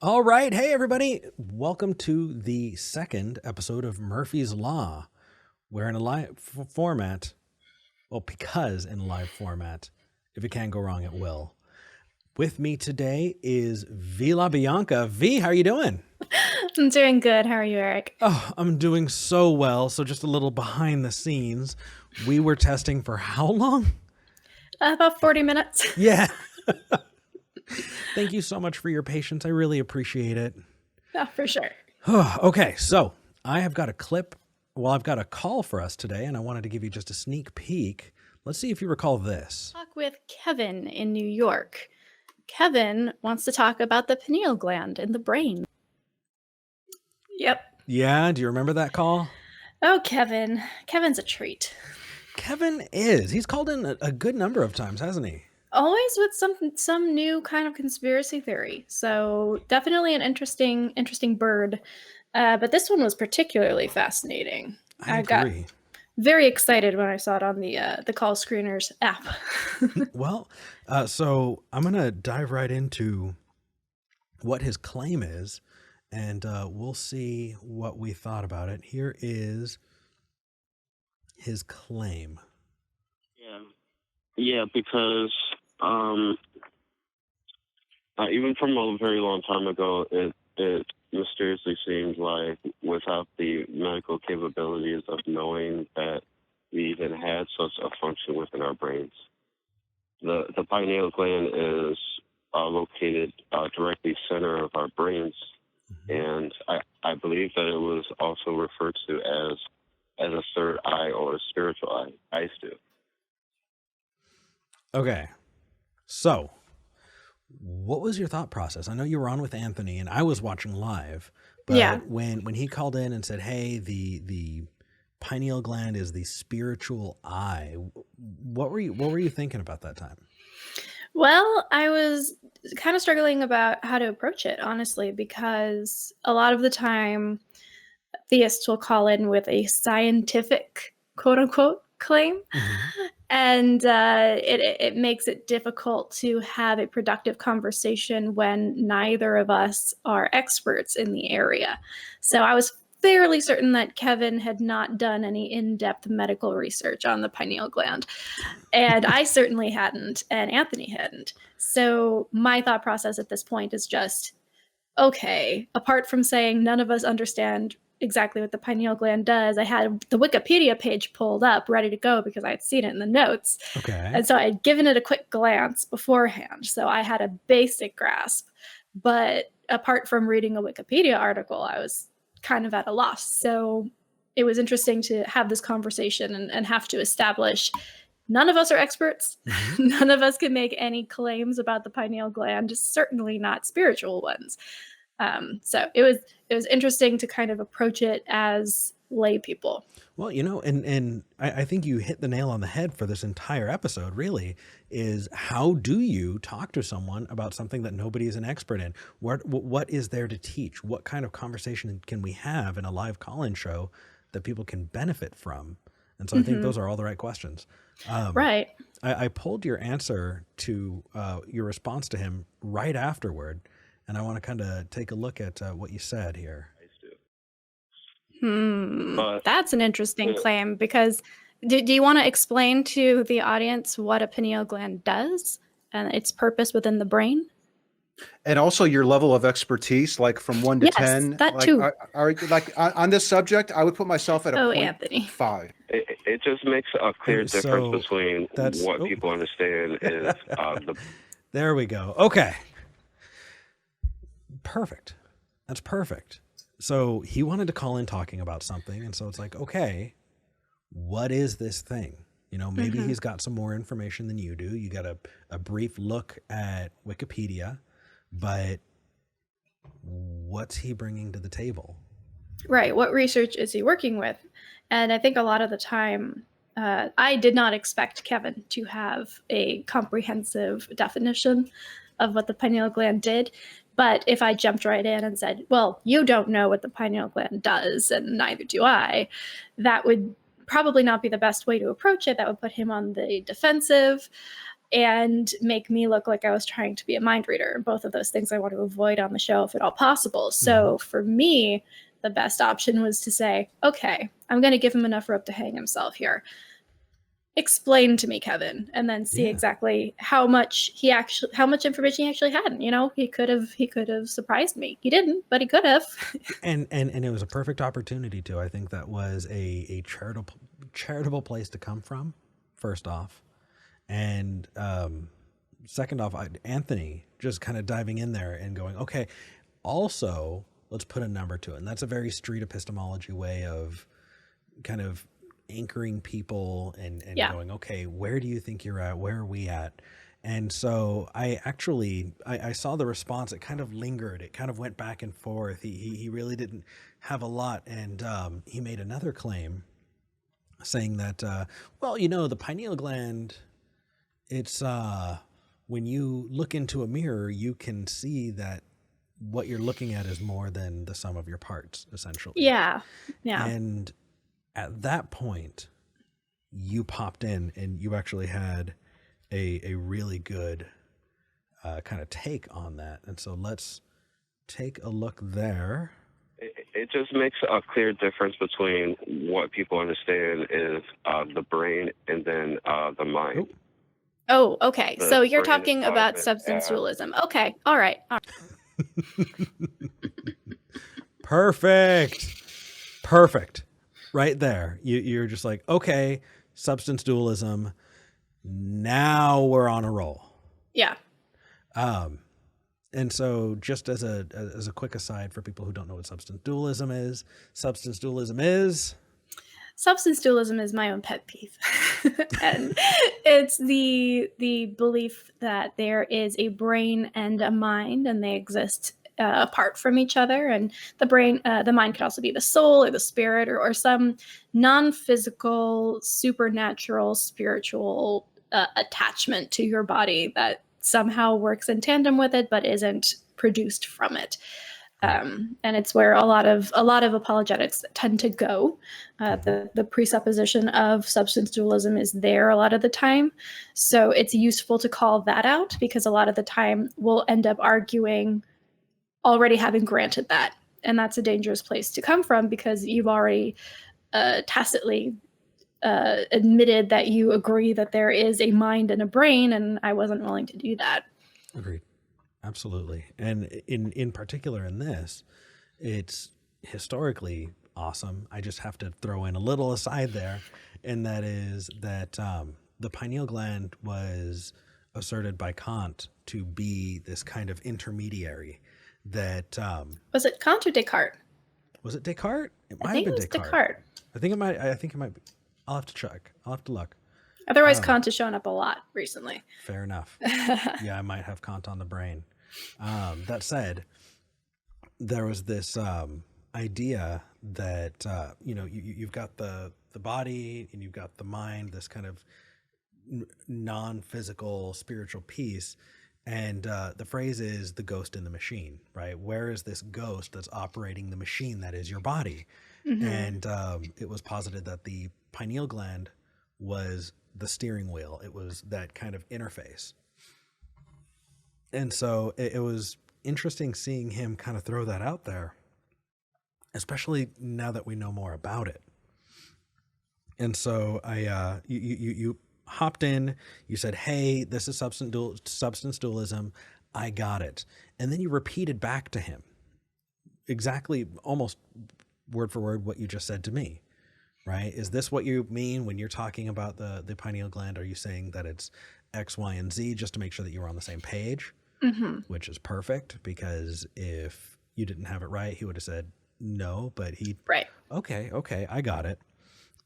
All right. Hey, everybody. Welcome to the second episode of Murphy's Law. We're in a live format. Well, because in a live format, if it can go wrong, it will. With me today is V LaBianca. V, how are you doing? I'm doing good. How are you, Eric? Oh, I'm doing so well. So just a little behind the scenes. We were testing for how long? About 40 minutes. Yeah. Thank you so much for your patience. I really appreciate it. Oh, for sure. Okay, so I have got a clip. Well, I've got a call for us today, and I wanted to give you just a sneak peek. Let's see if you recall this. Talk with Kevin in New York. Kevin wants to talk about the pineal gland in the brain. Yep. Yeah, do you remember that call? Oh, Kevin. Kevin's a treat. Kevin is. He's called in a good number of times, hasn't he? Always with some new kind of conspiracy theory. So definitely an interesting bird. But this one was particularly fascinating. I got agree. very excited when I saw it on the call screeners app. Well, so I'm going to dive right into what his claim is, and we'll see what we thought about it. Here is his claim. Yeah, because even from a very long time ago, it mysteriously seemed like without the medical capabilities of knowing that we even had such a function within our brains. The pineal gland is located directly center of our brains, and I believe that it was also referred to as a third eye or a spiritual eye. I used to. Okay, so what was your thought process? I know you were on with Anthony, and I was watching live. But Yeah. when he called in and said, "Hey, the pineal gland is the spiritual eye," what were you thinking about that time? Well, I was kind of struggling about how to approach it, honestly, because a lot of the time theists will call in with a scientific, quote unquote, claim. Mm-hmm. And it makes it difficult to have a productive conversation when neither of us are experts in the area. So I was fairly certain that Kevin had not done any in-depth medical research on the pineal gland. And I certainly hadn't, and Anthony hadn't. So my thought process at this point is just, okay, apart from saying none of us understand exactly what the pineal gland does, I had the Wikipedia page pulled up ready to go because I had seen it in the notes. Okay. And so I had given it a quick glance beforehand. So I had a basic grasp. But apart from reading a Wikipedia article, I was kind of at a loss. So it was interesting to have this conversation and have to establish none of us are experts. Mm-hmm. None of us can make any claims about the pineal gland, certainly not spiritual ones. So it was interesting to kind of approach it as lay people. Well, and I think you hit the nail on the head for this entire episode, really, is how do you talk to someone about something that nobody is an expert in? What is there to teach? What kind of conversation can we have in a live call-in show that people can benefit from? And so I think those are all the right questions. Right. I pulled your answer to your response to him right afterward, and I want to kind of take a look at what you said here. That's an interesting claim because do you want to explain to the audience what a pineal gland does and its purpose within the brain? And also your level of expertise, like from 1 to Yes, 10. that like, too. On this subject, I would put myself at a Anthony. 0.5. It just makes a clear difference between what people understand is There we go. Okay. Perfect. That's perfect. So he wanted to call in talking about something. And so it's like, okay, what is this thing? Maybe he's got some more information than you do. You got a brief look at Wikipedia, but what's he bringing to the table? Right. What research is he working with? And I think a lot of the time, I did not expect Kevin to have a comprehensive definition of what the pineal gland did. But if I jumped right in and said, well, you don't know what the pineal gland does, and neither do I, that would probably not be the best way to approach it. That would put him on the defensive. and make me look like I was trying to be a mind reader. And both of those things I want to avoid on the show if at all possible. So for me, the best option was to say, okay, I'm going to give him enough rope to hang himself here. Explain to me, Kevin, and then see exactly how much information he actually had. You know, he could have surprised me. He didn't, but he could have. And it was a perfect opportunity to. I think that was a charitable place to come from, first off. And second off, Anthony just kind of diving in there and going, okay, also let's put a number to it. And that's a very street epistemology way of kind of anchoring people and going, okay, where do you think you're at? Where are we at? And so I saw the response. It kind of lingered. It kind of went back and forth. He really didn't have a lot. And he made another claim saying that, well, you know, the pineal gland, it's when you look into a mirror, you can see that what you're looking at is more than the sum of your parts, essentially. Yeah. And at that point, you popped in and you actually had a really good kind of take on that. And so let's take a look there. It just makes a clear difference between what people understand is the brain and then the mind. Oh, okay. The So you're brain talking is about private, substance dualism. Okay. All right. Perfect. Right there. You're just like, okay, substance dualism. Now we're on a roll. Yeah. And so just as a quick aside for people who don't know what substance dualism is my own pet peeve. And it's the belief that there is a brain and a mind, and they exist apart from each other. And the mind could also be the soul or the spirit or some non-physical, supernatural, spiritual attachment to your body that somehow works in tandem with it, but isn't produced from it. And it's where a lot of apologetics tend to go. The presupposition of substance dualism is there a lot of the time. So it's useful to call that out, because a lot of the time we'll end up arguing already having granted that. And that's a dangerous place to come from, because you've already tacitly admitted that you agree that there is a mind and a brain, and I wasn't willing to do that. Agreed. Absolutely. And in particular in this, it's historically awesome. I just have to throw in a little aside there, and that is that the pineal gland was asserted by Kant to be this kind of intermediary that... was it Kant or Descartes? Was it Descartes? It might I think have it been was Descartes. Descartes. I think it might be. I'll have to check. I'll have to look. Otherwise, Kant has shown up a lot recently. Fair enough. Yeah, I might have Kant on the brain. That said, there was this idea that you've got the body and you've got the mind, this kind of non-physical spiritual piece, and the phrase is the ghost in the machine, right? Where is this ghost that's operating the machine that is your body? Mm-hmm. And it was posited that the pineal gland was the steering wheel. It was that kind of interface. And so it was interesting seeing him kind of throw that out there, especially now that we know more about it. And so you hopped in, you said, hey, this is substance dualism. I got it. And then you repeated back to him exactly, almost word for word, what you just said to me, right? Is this what you mean when you're talking about the pineal gland? Are you saying that it's X, Y, and Z, just to make sure that you were on the same page? Mm-hmm. Which is perfect, because if you didn't have it right, he would have said no, but right. Okay, I got it.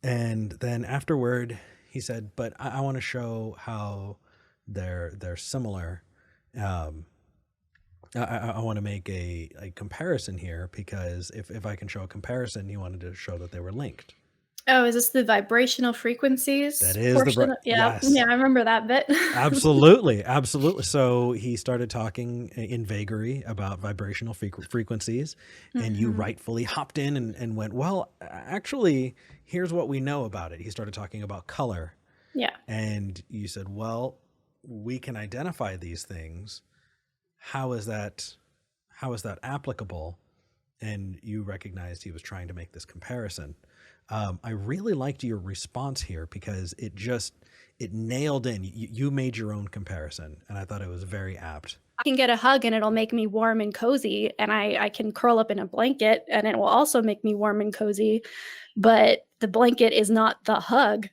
And then afterward, he said, but I want to show how they're similar. I want to make a comparison here, because if I can show a comparison, he wanted to show that they were linked. Oh, is this the vibrational frequencies? That is yes. Yeah, I remember that bit. Absolutely. So he started talking in vagary about vibrational frequencies, and you rightfully hopped in and went, well, actually, here's what we know about it. He started talking about color. Yeah. And you said, well, we can identify these things, how is that applicable? And you recognized he was trying to make this comparison. I really liked your response here because it nailed in. You made your own comparison, and I thought it was very apt. I can get a hug and it'll make me warm and cozy, and I can curl up in a blanket and it will also make me warm and cozy, but the blanket is not the hug.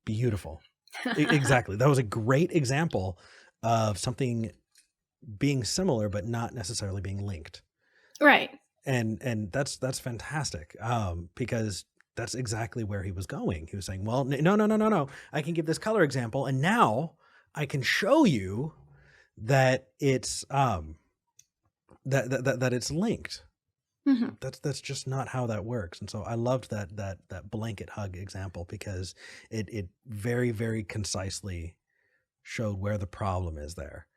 Beautiful. Exactly. That was a great example of something being similar but not necessarily being linked. Right. And that's fantastic, because that's exactly where he was going. He was saying, well, no, I can give this color example, and now I can show you that it's that it's linked. hmm That's just not how that works. And so I loved that blanket hug example because it very, very concisely showed where the problem is there.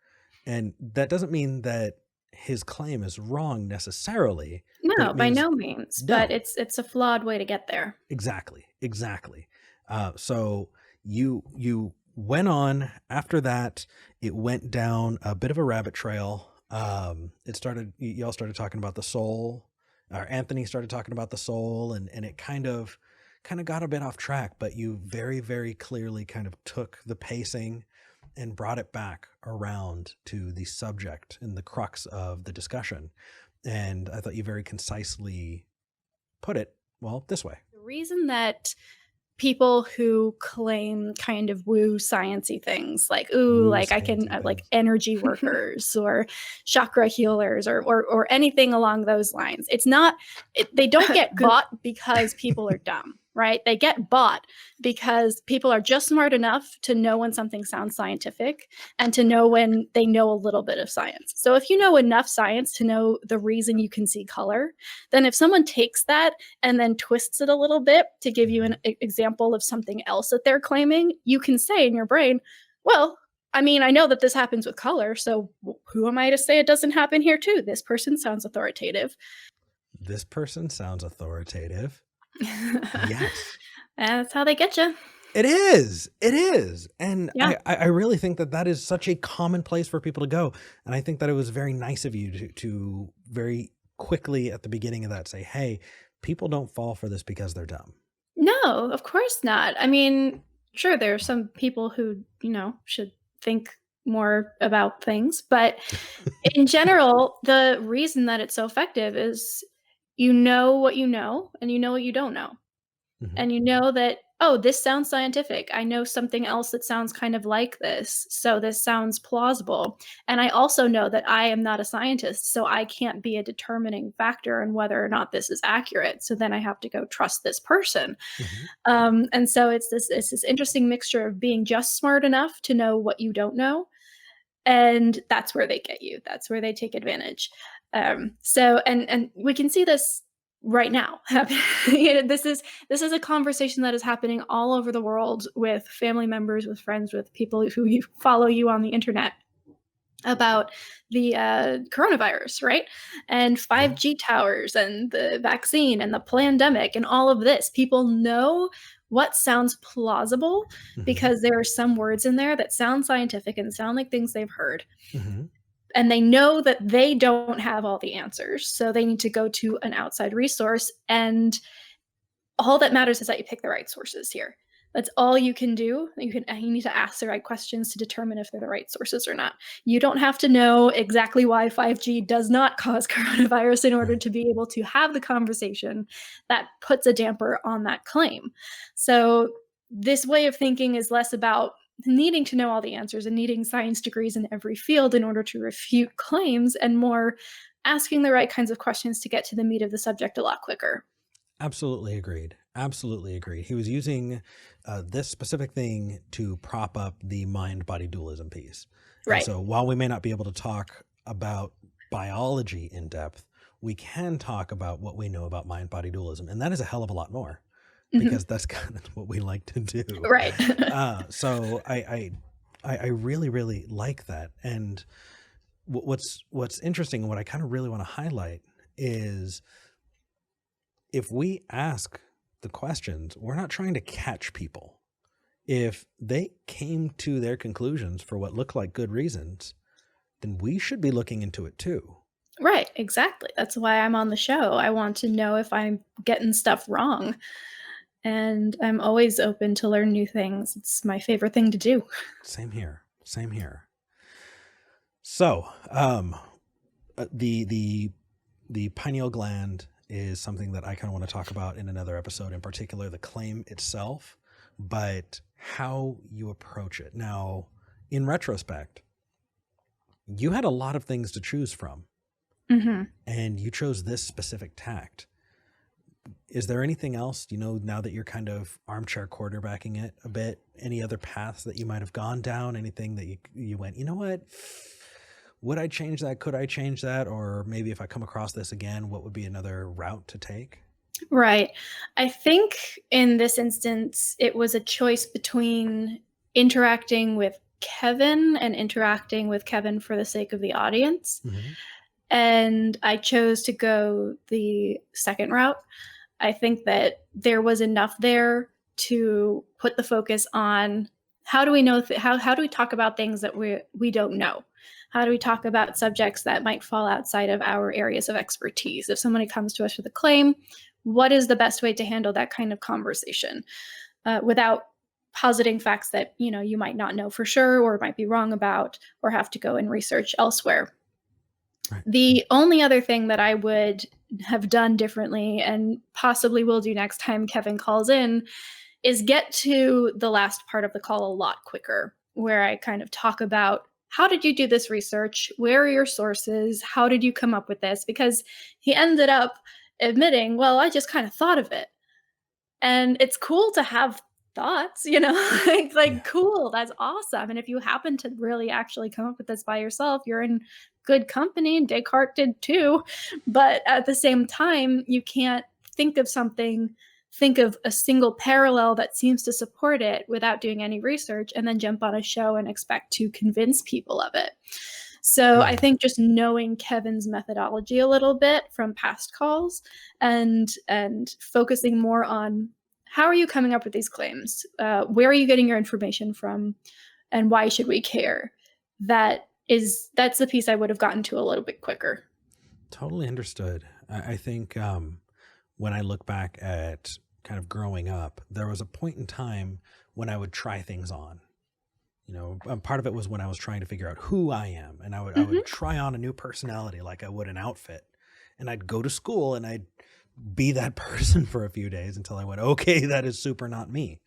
And that doesn't mean that his claim is wrong necessarily. but No, it by means no means, but no. it's a flawed way to get there. Exactly. So you went on after that. It went down a bit of a rabbit trail. Y'all started talking about the soul, or Anthony started talking about the soul, and it kind of got a bit off track, but you very, very clearly kind of took the pacing and brought it back around to the subject and the crux of the discussion. And I thought you very concisely put it, well, this way. The reason that people who claim kind of woo sciencey things like, ooh, Woo like I can sciencey like things. energy workers or chakra healers or anything along those lines. They don't get bought because people are dumb, right? They get bought because people are just smart enough to know when something sounds scientific and to know when they know a little bit of science. So if you know enough science to know the reason you can see color, then if someone takes that and then twists it a little bit to give you an example of something else that they're claiming, you can say in your brain, well, I mean, I know that this happens with color, so who am I to say it doesn't happen here too? This person sounds authoritative. This person sounds authoritative. Yes. That's how they get you. It is. And Yeah. I really think that is such a common place for people to go. And I think that it was very nice of you to very quickly at the beginning of that say, hey, people don't fall for this because they're dumb. No, of course not. I mean, sure, there are some people who, should think more about things, but in general, the reason that it's so effective is you know what you know and you know what you don't know. Mhm. And you know that, oh, this sounds scientific. I know something else that sounds kind of like this. So this sounds plausible. And I also know that I am not a scientist, so I can't be a determining factor in whether or not this is accurate. So then I have to go trust this person. Mhm. And so it's this interesting mixture of being just smart enough to know what you don't know, and that's where they get you. That's where they take advantage. And we can see this right now. This is a conversation that is happening all over the world with family members, with friends, with people who you follow you on the internet about the coronavirus, right? And 5G towers and the vaccine and the pandemic and all of this. People know what sounds plausible Mhm. because there are some words in there that sound scientific and sound like things they've heard. Mhm. And they know that they don't have all the answers. So they need to go to an outside resource. And all that matters is that you pick the right sources here. That's all you can do. You need to ask the right questions to determine if they're the right sources or not. You don't have to know exactly why 5G does not cause coronavirus in order to be able to have the conversation that puts a damper on that claim. So this way of thinking is less about needing to know all the answers and needing science degrees in every field in order to refute claims, and more asking the right kinds of questions to get to the meat of the subject a lot quicker. Absolutely agreed. He was using this specific thing to prop up the mind-body dualism piece. And Right. so while we may not be able to talk about biology in depth, we can talk about what we know about mind-body dualism. And that is a hell of a lot more Mhm. because that's kind of what we like to do. Right. So I really, really like that. And what's interesting and what I kind of really want to highlight is if we ask the questions, we're not trying to catch people. if they came to their conclusions for what looked like good reasons, then we should be looking into it too. Right, exactly. That's why I'm on the show. I want to know if I'm getting stuff wrong. And I'm always open to learn new things. It's my favorite thing to do. Same here. Same here. So, the pineal gland is something that I kind of want to talk about in another episode, in particular the claim itself, but how you approach it. Now, in retrospect, you had a lot of things to choose from, Hmm. and you chose this specific tact. Is there anything else, now that you're kind of armchair quarterbacking it a bit, any other paths that you might have gone down, anything that you went, you know what? Would I change that? Could I change that? Or maybe if I come across this again, what would be another route to take? Right. I think in this instance, it was a choice between interacting with Kevin and interacting with Kevin for the sake of the audience. Mm-hmm. And I chose to go the second route. I think that there was enough there to put the focus on how do we know how do we talk about things that we don't know? How do we talk about subjects that might fall outside of our areas of expertise? If somebody comes to us with a claim, what is the best way to handle that kind of conversation without positing facts that you might not know for sure or might be wrong about or have to go and research elsewhere? Right. The only other thing that I would have done differently and possibly will do next time Kevin calls in is get to the last part of the call a lot quicker, where I kind of talk about how did you do this research? Where are your sources? How did you come up with this? Because he ended up admitting, well, I just kind of thought of it. And it's cool to have thoughts, like Yeah. cool, that's awesome. And if you happen to really actually come up with this by yourself, you're in good company, and Descartes did too. But at the same time, you can't think of a single parallel that seems to support it without doing any research and then jump on a show and expect to convince people of it. So I think just knowing Kevin's methodology a little bit from past calls and focusing more on how are you coming up with these claims? Where are you getting your information from? And why should we care? That's the piece I would have gotten to a little bit quicker. Totally understood. I think when I look back at kind of growing up, there was a point in time when I would try things on. Part of it was when I was trying to figure out who I am, and I would try on a new personality like I would an outfit, and I'd go to school and I'd be that person for a few days until I went, okay, that is super not me.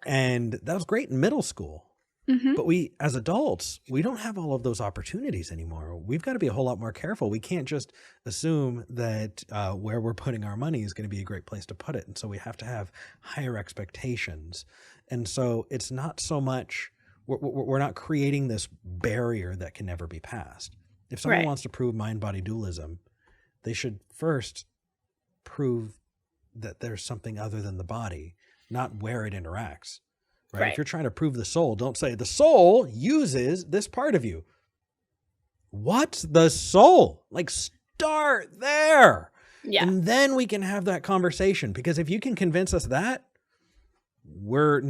And that was great in middle school. Mm-hmm. But we, as adults, we don't have all of those opportunities anymore. We've got to be a whole lot more careful. We can't just assume that where we're putting our money is going to be a great place to put it. And so we have to have higher expectations. And so it's not so much, we're not creating this barrier that can never be passed. If someone Right. wants to prove mind-body dualism, they should first prove that there's something other than the body, not where it interacts. Right? Right. If you're trying to prove the soul, don't say the soul uses this part of you. What's the soul? Like, start there. Yeah. And then we can have that conversation, because if you can convince us that, we're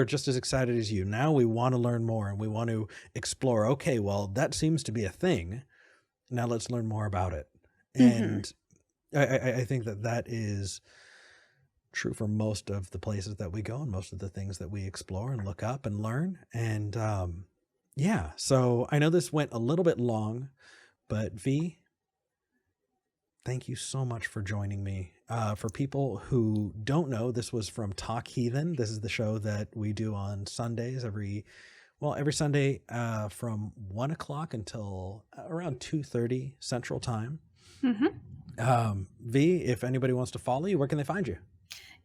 just as excited as you. Now we want to learn more and we want to explore. Okay, well, that seems to be a thing. Now let's learn more about it. And I think that is true for most of the places that we go and most of the things that we explore and look up and learn. And so I know this went a little bit long, but V, thank you so much for joining me. For people who don't know, this was from Talk Heathen. This is the show that we do on Sundays every Sunday from 1 o'clock until around 2:30 Central Time. V, if anybody wants to follow you, where can they find you?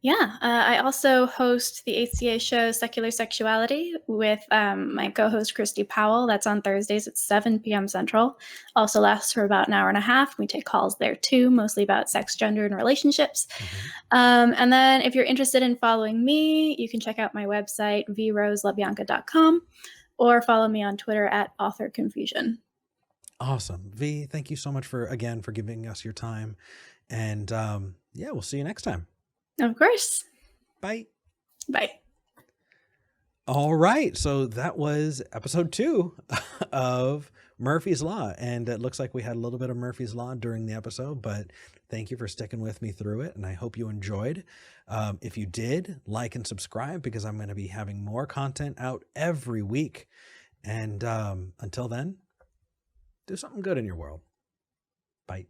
Yeah, I also host the HCA show Secular Sexuality with my co-host Christy Powell. That's on Thursdays at 7 p.m. Central. Also lasts for about an hour and a half. We take calls there too, mostly about sex, gender, and relationships. And then if you're interested in following me, you can check out my website, vroselabbianca.com, or follow me on Twitter at authorconfusion. Awesome. V, thank you so much for giving us your time. And we'll see you next time. Of course. Bye. Bye. All right. So that was episode 2 of Murphy's Law. And it looks like we had a little bit of Murphy's Law during the episode, but thank you for sticking with me through it. And I hope you enjoyed. If you did, like and subscribe, because I'm going to be having more content out every week. And until then, do something good in your world. Bye.